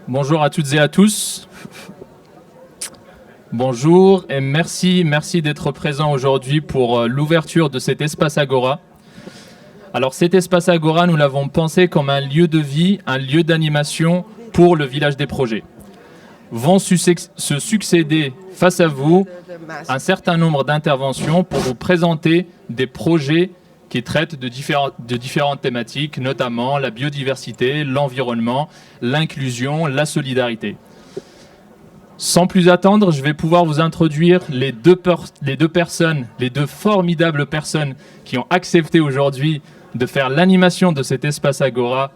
Bonjour à toutes et à tous. Bonjour et merci d'être présents aujourd'hui pour l'ouverture de cet espace Agora. Alors cet espace Agora, nous l'avons pensé comme un lieu de vie, un lieu d'animation pour le village des projets. Vont se succéder face à vous un certain nombre d'interventions pour vous présenter des projets qui traitent de différentes thématiques, notamment la biodiversité, l'environnement, l'inclusion, la solidarité. Sans plus attendre, je vais pouvoir vous introduire les deux formidables personnes qui ont accepté aujourd'hui de faire l'animation de cet espace Agora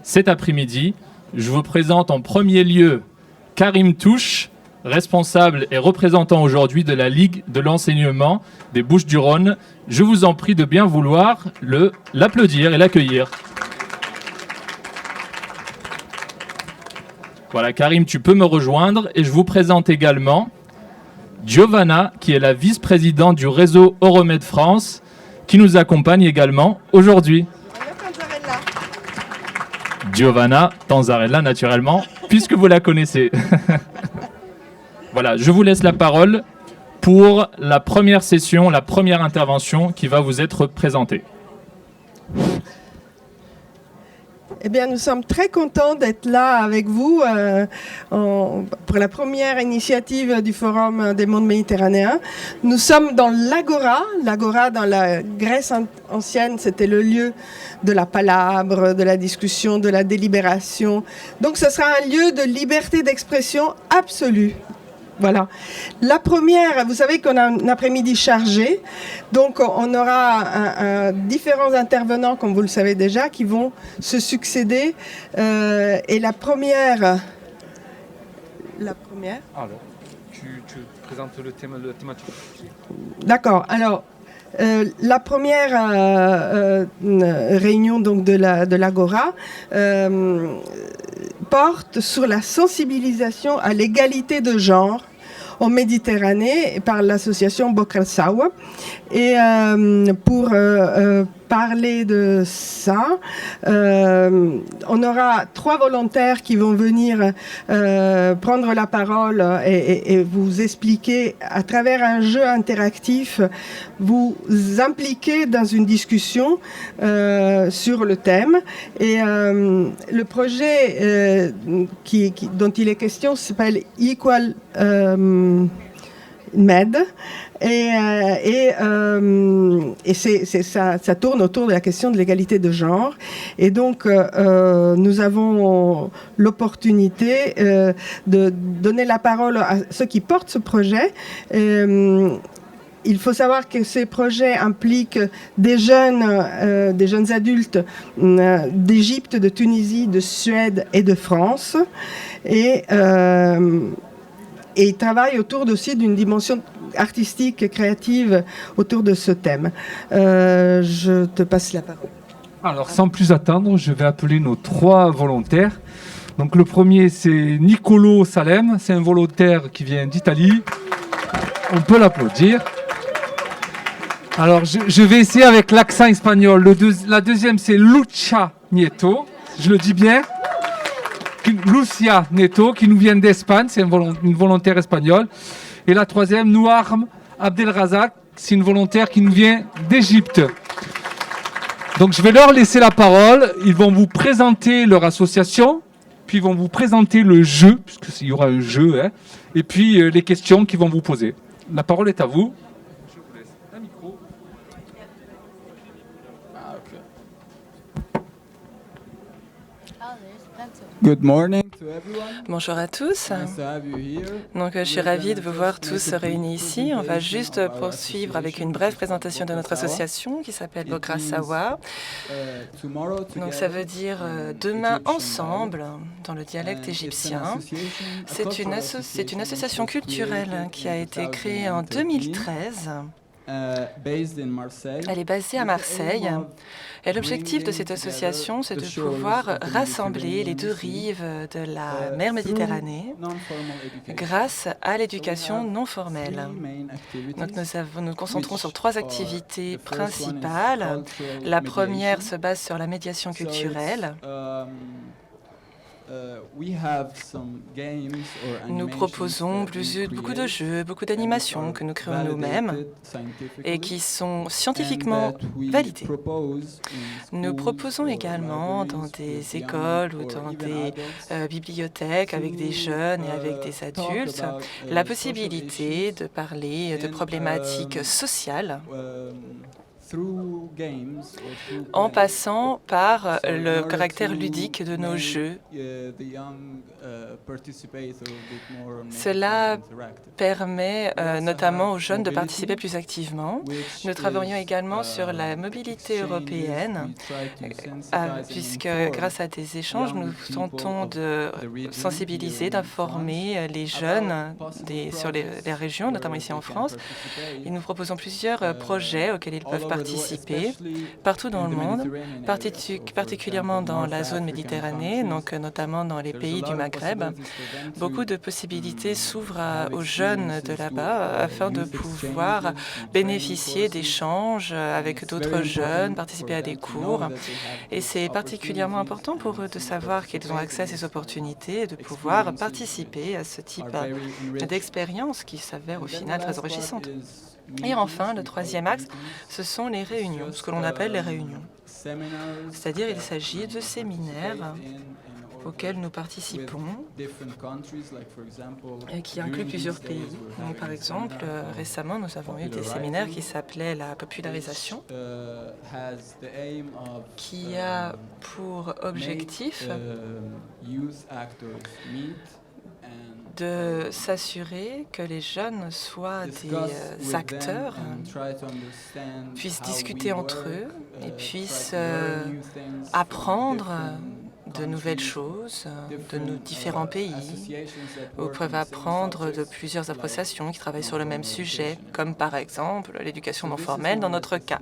cet après-midi. Je vous présente en premier lieu Karim Touche, responsable et représentant aujourd'hui de la Ligue de l'enseignement des Bouches-du-Rhône. Je vous en prie de bien vouloir l'applaudir et l'accueillir. Voilà, Karim, tu peux me rejoindre. Et je vous présente également Giovanna, qui est la vice-présidente du réseau Euromed France, qui nous accompagne également aujourd'hui. Giovanna Tanzarella, naturellement, puisque vous la connaissez. Voilà, je vous laisse la parole pour la première session, la première intervention qui va vous être présentée. Eh bien, nous sommes très contents d'être là avec vous pour la première initiative du Forum des mondes méditerranéens. Nous sommes dans l'Agora. L'Agora, dans la Grèce ancienne, c'était le lieu de la palabre, de la discussion, de la délibération. Donc, ce sera un lieu de liberté d'expression absolue. Voilà. La première, vous savez qu'on a un après-midi chargé, donc on aura différents intervenants, comme vous le savez déjà, qui vont se succéder. Et la première... Alors, tu présentes le thématique. D'accord. Alors, la première réunion donc de l'Agora porte sur la sensibilisation à l'égalité de genre en Méditerranée par l'association Bokra Sawa. Et pour parler de ça, on aura 3 volontaires qui vont venir prendre la parole et vous expliquer à travers un jeu interactif, vous impliquer dans une discussion sur le thème. Et le projet dont il est question s'appelle Equal Med. Et ça tourne autour de la question de l'égalité de genre. Et donc, nous avons l'opportunité de donner la parole à ceux qui portent ce projet. Il faut savoir que ces projets impliquent des jeunes adultes d'Égypte, de Tunisie, de Suède et de France. Et ils travaillent autour aussi d'une dimension artistique et créative autour de ce thème. Je te passe la parole. Alors, sans plus attendre, je vais appeler nos 3 volontaires. Donc, le premier, c'est Nicolo Salem. C'est un volontaire qui vient d'Italie. On peut l'applaudir. Alors, je vais essayer avec l'accent espagnol. La deuxième, c'est Lucia Nieto. Je le dis bien. Lucia Nieto, qui nous vient d'Espagne. C'est une volontaire espagnole. Et la troisième, Nouarm Abdelrazak, c'est une volontaire qui nous vient d'Égypte. Donc je vais leur laisser la parole. Ils vont vous présenter leur association, puis ils vont vous présenter le jeu, puisqu'il y aura un jeu, hein, et puis les questions qu'ils vont vous poser. La parole est à vous. Je vous laisse un micro. Good morning to everyone. Bonjour à tous. Nice to have you here. Donc, je suis ravie de vous voir tous réunis ici. On va juste poursuivre avec une brève présentation de notre association qui s'appelle Bokra Sawa. Donc, ça veut dire demain ensemble dans le dialecte égyptien. C'est une association culturelle qui a été créée en 2013. Elle est basée à Marseille. Et l'objectif de cette association, c'est de pouvoir rassembler les 2 rives de la mer Méditerranée grâce à l'éducation non formelle. Donc nous nous concentrons sur 3 activités principales. La première se base sur la médiation culturelle. Nous proposons beaucoup de jeux, beaucoup d'animations que nous créons nous-mêmes et qui sont scientifiquement validés. Nous proposons également dans des écoles ou dans des bibliothèques avec des jeunes et avec des adultes la possibilité de parler de problématiques sociales en passant par le caractère ludique de nos jeux. Cela permet notamment aux jeunes de participer plus activement. Nous travaillons également sur la mobilité européenne, puisque grâce à des échanges, nous tentons de sensibiliser, d'informer les jeunes sur les régions, notamment ici en France. Et nous proposons plusieurs projets auxquels ils peuvent participer partout dans le monde, particulièrement dans la zone Méditerranée, donc notamment dans les pays du Maghreb. Beaucoup de possibilités s'ouvrent aux jeunes de là-bas afin de pouvoir bénéficier d'échanges avec d'autres jeunes, participer à des cours. Et c'est particulièrement important pour eux de savoir qu'ils ont accès à ces opportunités et de pouvoir participer à ce type d'expérience qui s'avère au final très enrichissante. Et enfin, le troisième axe, ce sont les réunions, ce que l'on appelle les réunions. C'est-à-dire, il s'agit de séminaires auxquels nous participons et qui incluent plusieurs pays. Donc, par exemple, récemment, nous avons eu des séminaires qui s'appelaient la popularisation, qui a pour objectif de s'assurer que les jeunes soient des acteurs, puissent discuter entre eux et puissent apprendre de nouvelles choses de nos différents pays, ou peuvent apprendre de plusieurs associations qui travaillent sur le même sujet, comme par exemple l'éducation non formelle dans notre cas.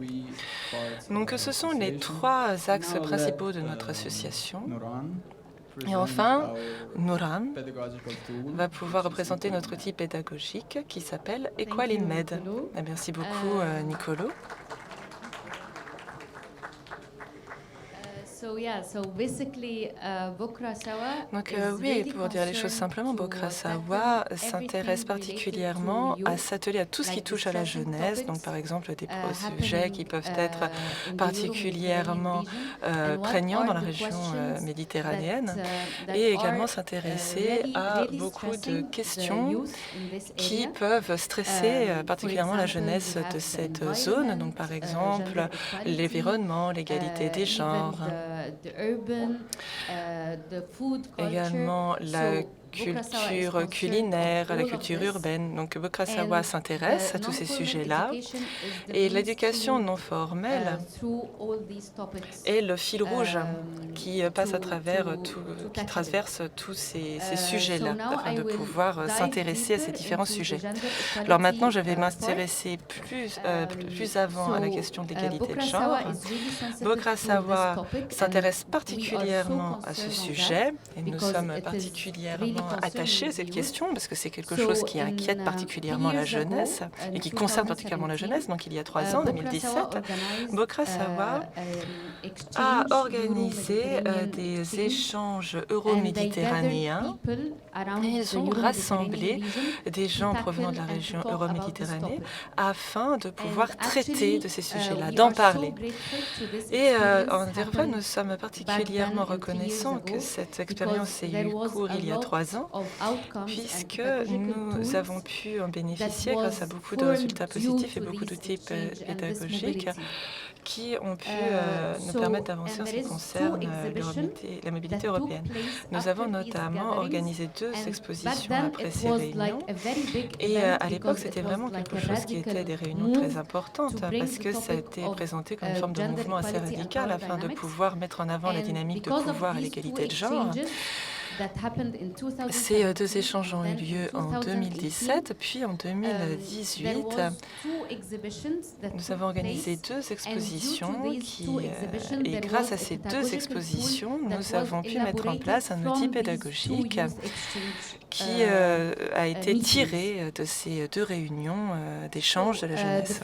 Donc ce sont les trois axes principaux de notre association. Et enfin, Nouran va pouvoir représenter notre outil pédagogique qui s'appelle EqualInMed. Merci beaucoup, Nicolo. Donc oui, pour dire les choses simplement, Bokra Sawa s'intéresse particulièrement à s'atteler à tout ce qui touche à la jeunesse, donc par exemple des sujets qui peuvent être particulièrement prégnants dans la région méditerranéenne, et également s'intéresser à beaucoup de questions qui peuvent stresser particulièrement la jeunesse de cette zone, donc par exemple l'environnement, l'égalité des genres, également la culture culinaire, la culture urbaine. Donc Bokra Sawa s'intéresse à tous ces sujets-là. Et l'éducation non formelle est le fil rouge qui passe à travers qui traverse tous ces sujets-là, afin de pouvoir s'intéresser à ces différents sujets. Alors maintenant, je vais m'intéresser plus avant à la question de l'égalité de genre. Bokra Sawa s'intéresse particulièrement à ce sujet et nous sommes particulièrement attachés à cette question parce que c'est quelque chose qui inquiète particulièrement la jeunesse et qui concerne particulièrement la jeunesse. Donc il y a 3 ans, en 2017, Bokra Sawa a organisé des échanges euroméditerranéens et ils ont rassemblé des gens provenant de la région euroméditerranée afin de pouvoir traiter de ces sujets-là, d'en parler. Et en Durban, nous sommes particulièrement reconnaissants que cette expérience ait eu cours il y a 3 ans, puisque nous avons pu en bénéficier grâce à beaucoup de résultats positifs et beaucoup d'outils pédagogiques qui ont pu nous permettre d'avancer en ce qui concerne la mobilité européenne. Nous avons notamment organisé 2 expositions après ces réunions. Et à l'époque, c'était vraiment quelque chose qui était des réunions très importantes parce que ça a été présenté comme une forme de mouvement assez radical afin de pouvoir mettre en avant la dynamique de pouvoir et l'égalité de genre. Ces deux échanges ont eu lieu en 2017, puis en 2018. Nous avons organisé deux expositions et grâce à ces deux expositions, nous avons pu mettre en place un outil pédagogique qui a été tiré de ces deux réunions d'échange de la jeunesse.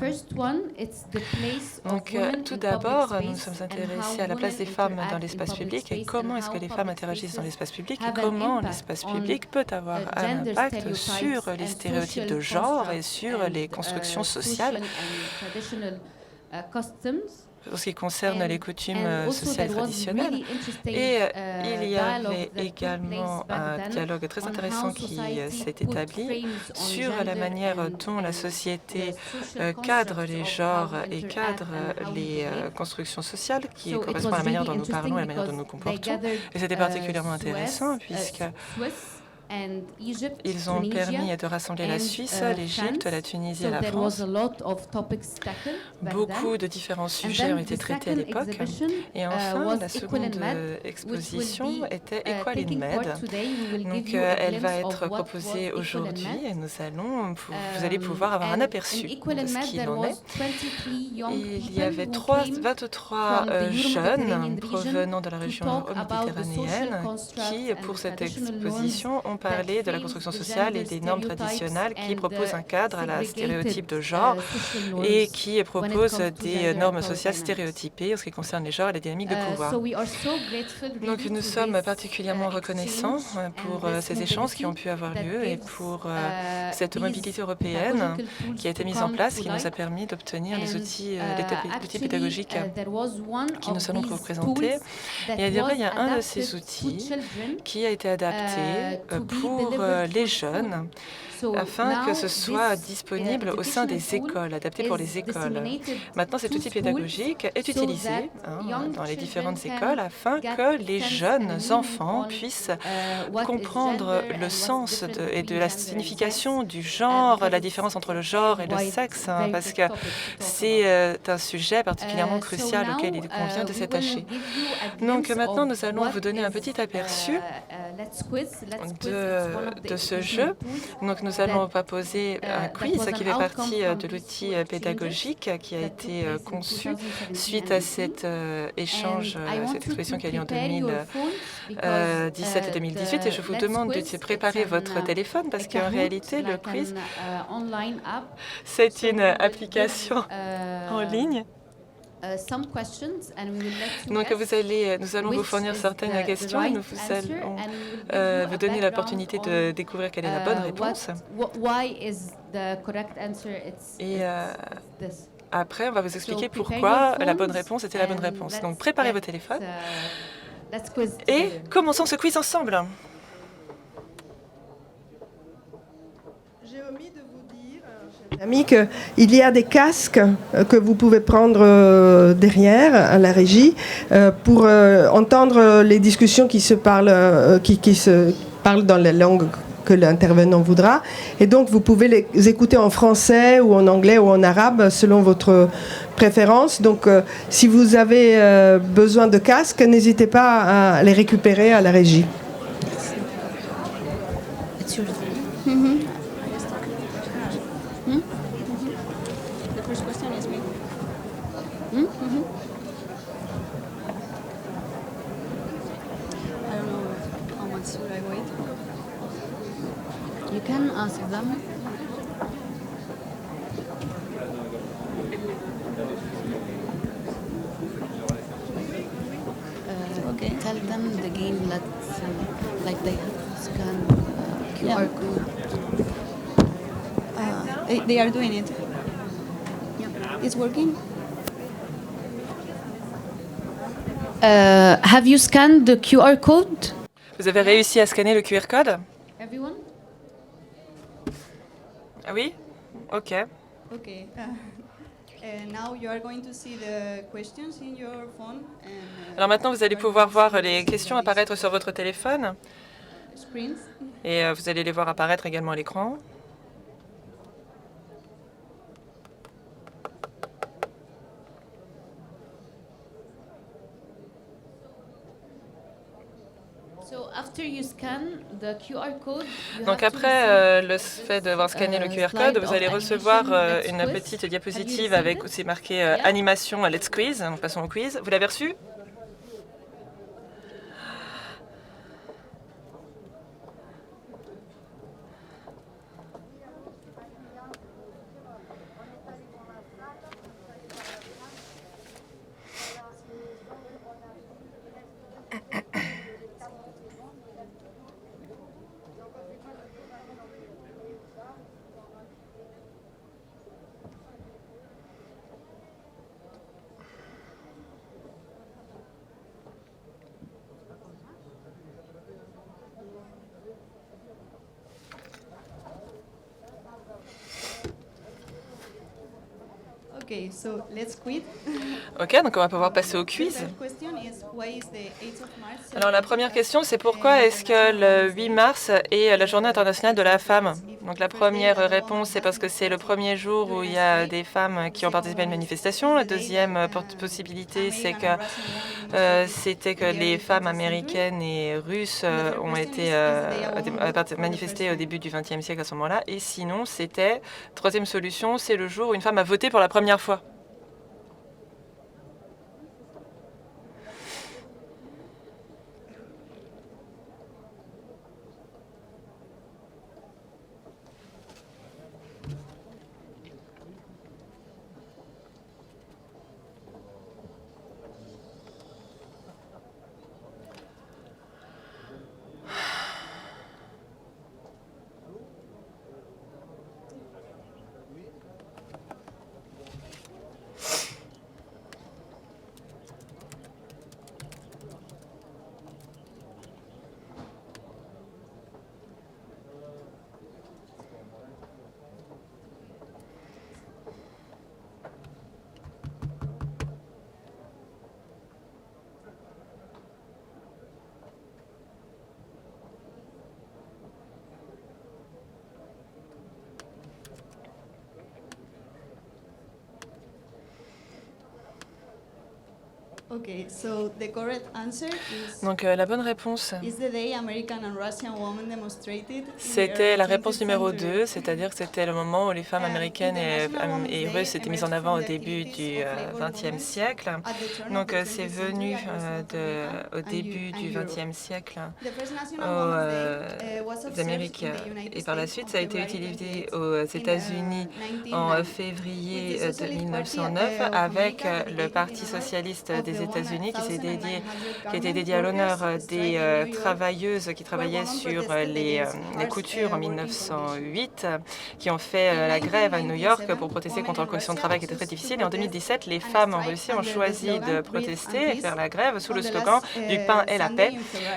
Donc, tout d'abord, nous nous sommes intéressés à la place des femmes dans l'espace public et comment est-ce que les femmes interagissent dans l'espace public et comment l'espace public peut avoir un impact sur les stéréotypes de genre et sur les constructions sociales en ce qui concerne les coutumes sociales traditionnelles. Et il y avait également un dialogue très intéressant qui s'est établi sur la manière dont la société cadre les genres et cadre les constructions sociales, qui correspond à la manière dont nous parlons et à la manière dont nous nous comportons. Et c'était particulièrement intéressant puisque ils ont permis de rassembler la Suisse, l'Égypte, la Tunisie et la France. Beaucoup de différents sujets ont été traités à l'époque. Et enfin, la seconde exposition était Equal in Med. Donc, elle va être proposée aujourd'hui et vous allez pouvoir avoir un aperçu de ce qu'il en est. Il y avait 23 jeunes provenant de la région méditerranéenne qui, pour cette exposition, ont parlé de la construction sociale et des normes traditionnelles qui proposent un cadre à la stéréotype de genre et qui proposent des normes sociales stéréotypées en ce qui concerne les genres et les dynamiques de pouvoir. Donc nous sommes particulièrement reconnaissants pour ces échanges qui ont pu avoir lieu et pour cette mobilité européenne qui a été mise en place, qui nous a permis d'obtenir les outils pédagogiques qui nous allons vous présenter. Et à dire vrai, il y a un de ces outils qui a été adapté pour les jeunes, afin que ce soit disponible au sein des écoles, adapté pour les écoles. Maintenant, cet outil pédagogique est utilisé dans les différentes écoles afin que les jeunes enfants puissent comprendre le sens et de la signification du genre, la différence entre le genre et le sexe, parce que c'est un sujet particulièrement crucial auquel il convient de s'attacher. Donc maintenant, nous allons vous donner un petit aperçu de ce jeu. Donc, nous allons proposer un quiz qui fait partie de l'outil pédagogique qui a été conçu suite à cet échange, cette exposition qui a lieu en 2017 et 2018. Et je vous demande de préparer votre téléphone parce qu'en réalité, le quiz, c'est une application en ligne. Donc, nous allons vous fournir certaines questions et nous allons vous donner l'opportunité de découvrir quelle est la bonne réponse. Et après, on va vous expliquer pourquoi la bonne réponse était la bonne réponse. Donc, préparez vos téléphones et commençons ce quiz ensemble. Amis, qu'il y a des casques que vous pouvez prendre derrière à la régie pour entendre les discussions qui se parlent, qui se parlent dans la langue que l'intervenant voudra. Et donc, vous pouvez les écouter en français ou en anglais ou en arabe selon votre préférence. Donc, si vous avez besoin de casques, n'hésitez pas à les récupérer à la régie. You can ask them. Okay. Tell them the game like they have to scan QR code. They are doing it. Yeah. It's working. Have you scanned the QR code? Vous avez réussi à scanner le QR code? Everyone? Ah oui? Ok. Okay. Now you are going to see the questions in your phone. Alors maintenant, vous allez pouvoir voir les questions apparaître sur votre téléphone. Screens. Et vous allez les voir apparaître également à l'écran. Donc après le fait d'avoir scanné le QR code, vous allez recevoir une petite diapositive avec où c'est marqué animation Let's Quiz. Donc passons au quiz. Vous l'avez reçu? Okay, so let's quit. Ok, donc on va pouvoir passer au quiz. The question is, why is the 8th of March Alors la première question, c'est pourquoi est-ce que le 8 mars est la journée internationale de la femme? Donc la première réponse, c'est parce que c'est le premier jour où il y a des femmes qui ont participé à une manifestation. La deuxième possibilité, c'est que c'était que les femmes américaines et russes ont été manifestées au début du XXe siècle à ce moment-là. Et sinon, c'était, troisième solution, c'est le jour où une femme a voté pour la première fois. Okay, so the correct answer is Donc la bonne réponse, is the day American and Russian women demonstrated. c'était la réponse numéro 2, c'est-à-dire que c'était le moment où les femmes américaines et russes étaient mises en avant au début du XXe siècle. Donc c'est venu au début du XXe siècle aux Amériques. Et par la suite, ça a été utilisé aux États-Unis en février de 1909 avec le Parti socialiste des États-Unis qui était dédié à l'honneur des travailleuses qui travaillaient sur les coutures en 1908, qui ont fait la grève à New York pour protester contre leurs conditions de travail qui étaient très difficiles. Et en 2017, les femmes en Russie ont choisi de protester et faire la grève sous le slogan du pain et la paix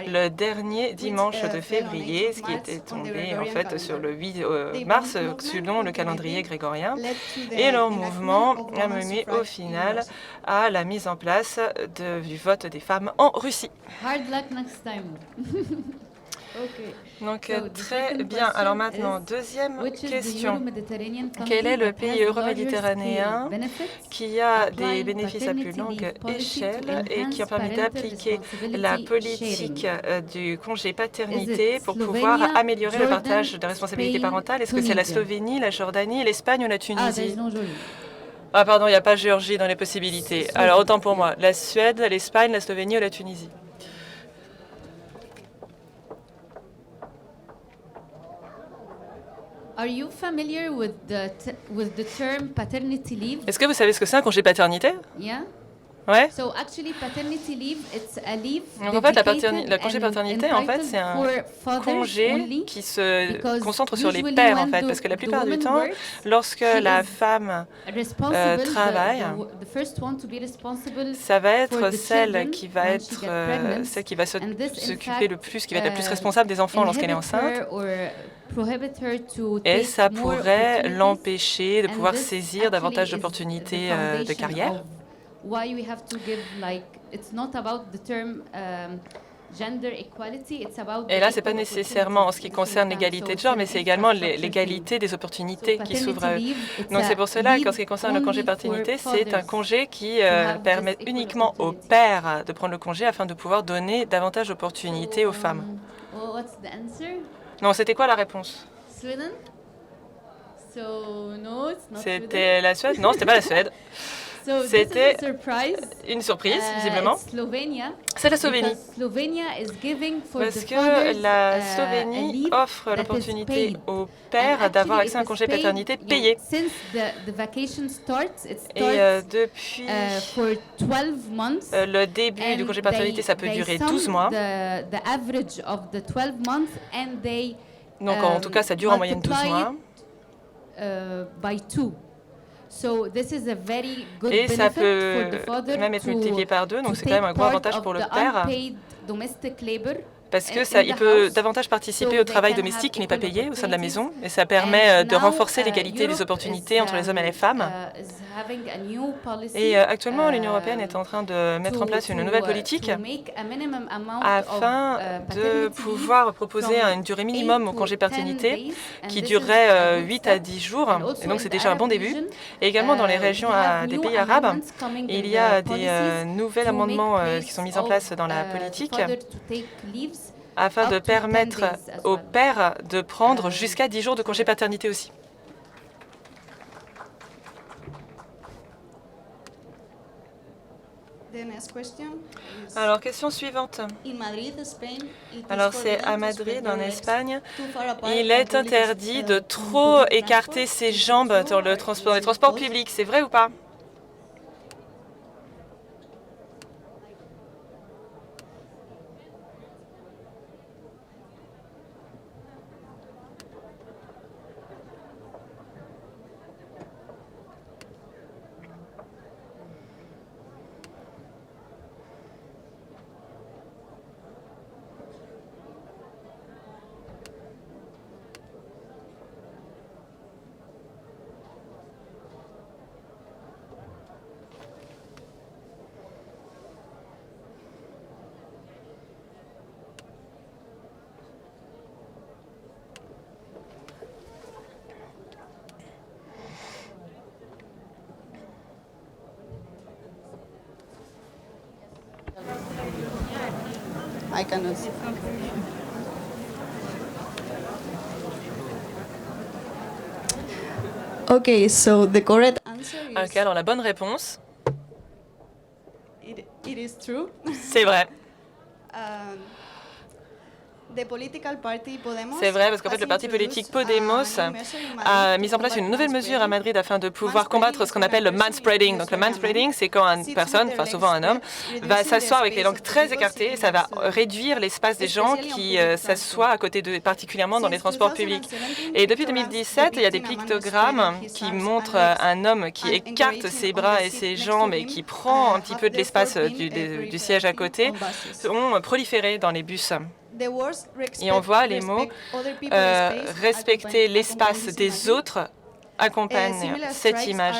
le dernier dimanche de février, ce qui était tombé en fait sur le 8 mars selon le calendrier grégorien. Et leur mouvement a mené au final à la mise en place du vote des femmes en Russie. Hard luck next time. Donc très bien. Alors maintenant, deuxième question. Quel est le pays euro-méditerranéen qui a des bénéfices à plus longue échelle et qui a permis d'appliquer la politique du congé paternité pour pouvoir améliorer le partage des responsabilités parentales? Est-ce que c'est la Slovénie, la Jordanie, l'Espagne ou la Tunisie? Ah pardon, il n'y a pas Géorgie dans les possibilités. Alors autant pour moi, la Suède, l'Espagne, la Slovénie ou la Tunisie? Est-ce que vous savez ce que c'est un congé paternité? Ouais. Donc en fait, la congé paternité, en fait, c'est un congé qui se concentre sur les pères, en fait, parce que la plupart du temps, lorsque la femme travaille, ça va être celle qui va s'occuper le plus, qui va être la plus responsable des enfants lorsqu'elle est enceinte. Et ça pourrait l'empêcher de pouvoir saisir davantage d'opportunités de carrière. Et là, ce n'est pas nécessairement en ce qui concerne l'égalité de genre, mais c'est également l'égalité des opportunités qui s'ouvrent à eux. Donc c'est pour cela qu'en ce qui concerne le congé paternité, c'est un congé qui permet uniquement aux pères de prendre le congé afin de pouvoir donner davantage d'opportunités aux femmes. Non, c'était quoi la réponse? C'était la Suède? Non, c'était pas la Suède. C'était une surprise, visiblement. C'est la Slovénie. Parce que la Slovénie offre l'opportunité aux pères d'avoir accès à un congé paternité payé. Et depuis le début du congé paternité, ça peut durer 12 mois. Donc en tout cas, ça dure en moyenne 12 mois. Et ça peut même être multiplié par 2, donc c'est quand même un gros avantage pour le père. Parce qu'il peut davantage participer au travail domestique qui n'est pas payé au sein de la maison. Et ça permet de renforcer l'égalité des opportunités entre les hommes et les femmes. Et actuellement, l'Union européenne est en train de mettre en place une nouvelle politique afin de pouvoir proposer une durée minimum au congé paternité qui durerait 8 à 10 jours. Et donc, c'est déjà un bon début. Et également, dans les régions des pays arabes, il y a des nouveaux amendements qui sont mis en place dans la politique afin de permettre aux pères de prendre jusqu'à 10 jours de congé paternité aussi. Alors, question suivante. Alors, c'est à Madrid, en Espagne. Il est interdit de trop écarter ses jambes dans les transports publics. C'est vrai ou pas? I cannot. Okay, so the correct answer is Ok, alors la bonne réponse, it is true. c'est vrai. The political party Podemos C'est vrai, parce qu'en fait, le parti politique Podemos a mis en place une nouvelle mesure à Madrid afin de pouvoir combattre ce qu'on appelle le manspreading. Donc le manspreading, c'est quand une personne, enfin souvent un homme, va s'asseoir avec les langues très écartées et ça va réduire l'espace des gens qui s'assoient à côté d'eux, particulièrement dans les transports publics. Et depuis 2017, il y a des pictogrammes qui montrent un homme qui écarte ses bras et ses jambes et qui prend un petit peu de l'espace du siège à côté, ont proliféré dans les bus. Et on voit les mots respecter l'espace des autres accompagne cette image.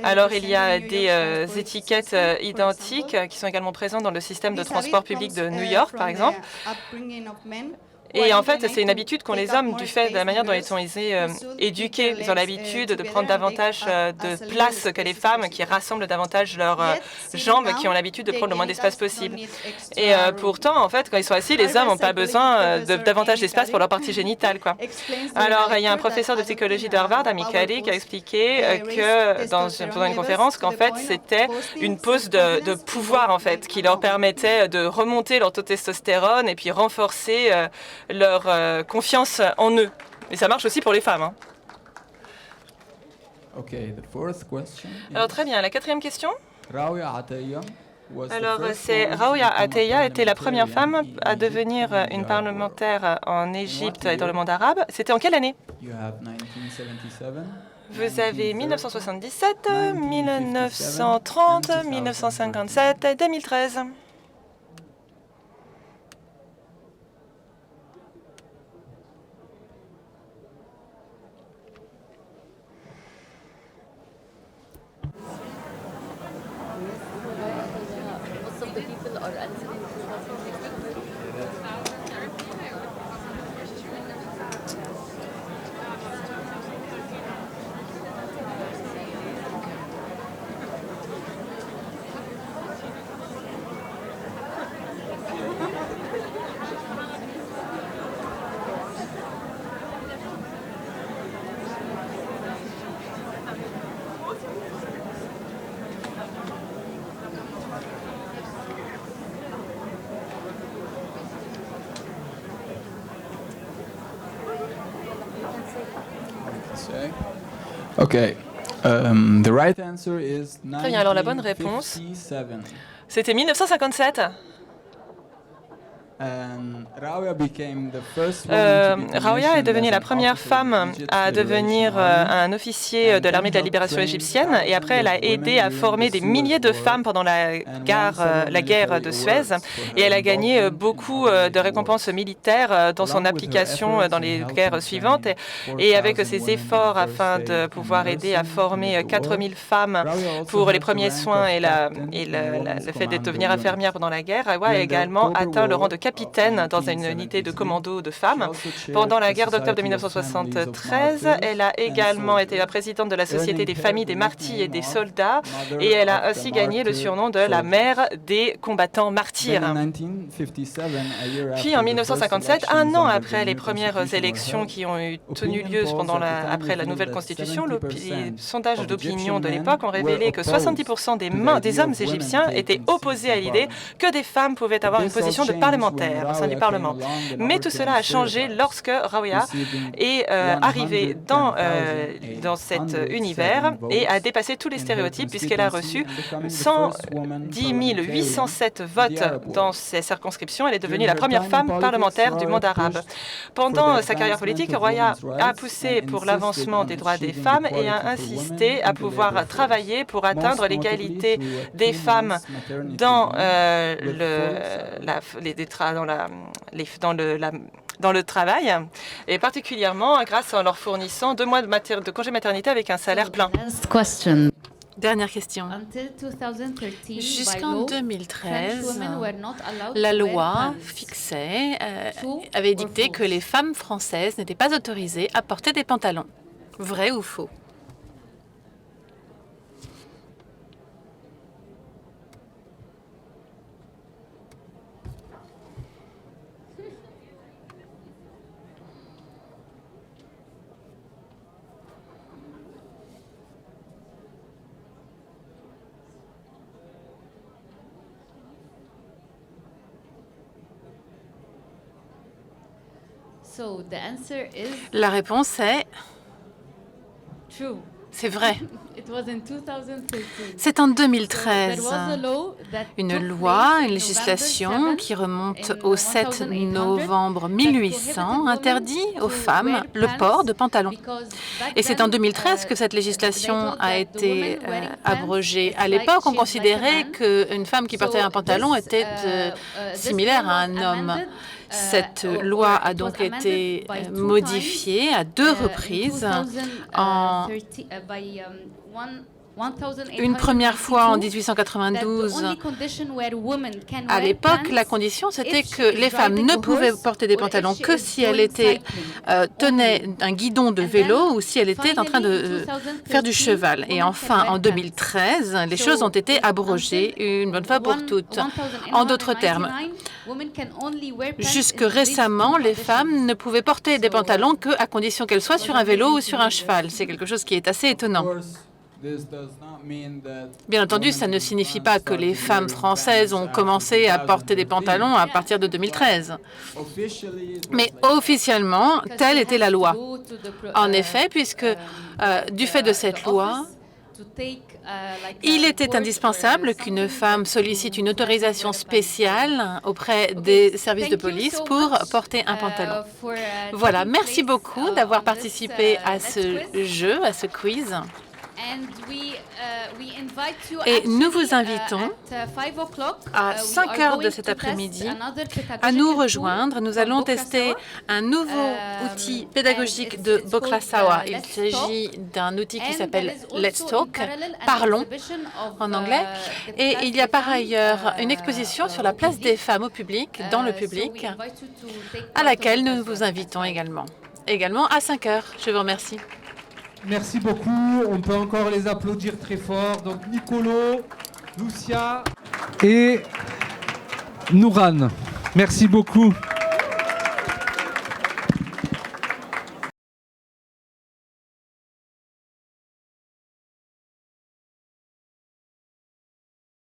Alors il y a des étiquettes identiques qui sont également présentes dans le système de transport public de New York, par exemple. Et en fait, c'est une habitude qu'ont les hommes du fait de la manière dont ils sont éduqués. Ils ont l'habitude de prendre davantage de place que les femmes qui rassemblent davantage leurs jambes, qui ont l'habitude de prendre le moins d'espace possible. Et pourtant, en fait, quand ils sont assis, les hommes n'ont pas besoin de davantage d'espace pour leur partie génitale, quoi. Alors, il y a un professeur de psychologie d'Harvard, Amy Cuddy, qui a expliqué pendant une conférence qu'en fait, c'était une pose de pouvoir, en fait, qui leur permettait de remonter leur taux de testostérone et puis renforcer leur confiance en eux. Et ça marche aussi pour les femmes. Hein. Alors très bien, la quatrième question. Alors Raouya Ataya était la première femme à devenir une parlementaire en Égypte et dans le monde arabe. C'était en quelle année? Vous avez 1977, 1930, 1957 et 2013. Okay. The right answer is Très bien, alors la bonne réponse, 1957. c'était 1957. Rawia est devenue la première femme à devenir un officier de l'armée de la libération égyptienne et après elle a aidé à former des milliers de femmes pendant la guerre de Suez et elle a gagné beaucoup de récompenses militaires dans son application dans les guerres suivantes et avec ses efforts afin de pouvoir aider à former 4000 femmes pour les premiers soins et le fait de devenir infirmière pendant la guerre, Rawia a également atteint le rang de capitaine dans une unité de commando de femmes. Pendant la guerre d'octobre de 1973, elle a également été la présidente de la Société des familles des martyrs et des soldats et elle a aussi gagné le surnom de la mère des combattants martyrs. Puis en 1957, un an après les premières élections qui ont tenu lieu après la nouvelle constitution, les sondages d'opinion de l'époque ont révélé que 70% des hommes égyptiens étaient opposés à l'idée que des femmes pouvaient avoir une position de parlementaire au sein du Parlement. Mais tout cela a changé lorsque Rawia est arrivée dans cet univers et a dépassé tous les stéréotypes puisqu'elle a reçu 110 807 votes dans ses circonscriptions. Elle est devenue la première femme parlementaire du monde arabe. Pendant sa carrière politique, Rawia a poussé pour l'avancement des droits des femmes et a insisté à pouvoir travailler pour atteindre l'égalité des femmes dans dans le travail, et particulièrement grâce en leur fournissant 2 mois de congé maternité avec un salaire plein. Dernière question. Jusqu'en 2013, la loi avait dicté que les femmes françaises n'étaient pas autorisées à porter des pantalons. Vrai ou faux? La réponse est c'est vrai. C'est en 2013. Une loi, une législation qui remonte au 7 novembre 1800 interdit aux femmes le port de pantalons. Et c'est en 2013 que cette législation a été abrogée. À l'époque, on considérait qu'une femme qui portait un pantalon était similaire à un homme. Cette loi a donc été modifiée à 2 reprises. Une première fois en 1892. À l'époque, la condition, c'était que les femmes ne pouvaient porter des pantalons que si elles tenaient un guidon de vélo ou si elles étaient en train de faire du cheval. Et enfin, en 2013, les choses ont été abrogées une bonne fois pour toutes. En d'autres termes, jusque récemment, les femmes ne pouvaient porter des pantalons qu'à condition qu'elles soient sur un vélo ou sur un cheval. C'est quelque chose qui est assez étonnant. Bien entendu, ça ne signifie pas que les femmes françaises ont commencé à porter des pantalons à partir de 2013. Mais officiellement, telle était la loi. En effet, puisque du fait de cette loi, il était indispensable qu'une femme sollicite une autorisation spéciale auprès des services de police pour porter un pantalon. Voilà, merci beaucoup d'avoir participé à ce jeu, à ce quiz. Et nous vous invitons à 5 heures de cet après-midi à nous rejoindre. Nous allons tester un nouveau outil pédagogique de Bokrasawa. Il s'agit d'un outil qui s'appelle Let's Talk, Parlons en anglais. Et il y a par ailleurs une exposition sur la place des femmes au public, dans le public, à laquelle nous vous invitons également à 5 heures. Je vous remercie. Merci beaucoup. On peut encore les applaudir très fort. Donc Nicolo, Lucia et Nouran. Merci beaucoup.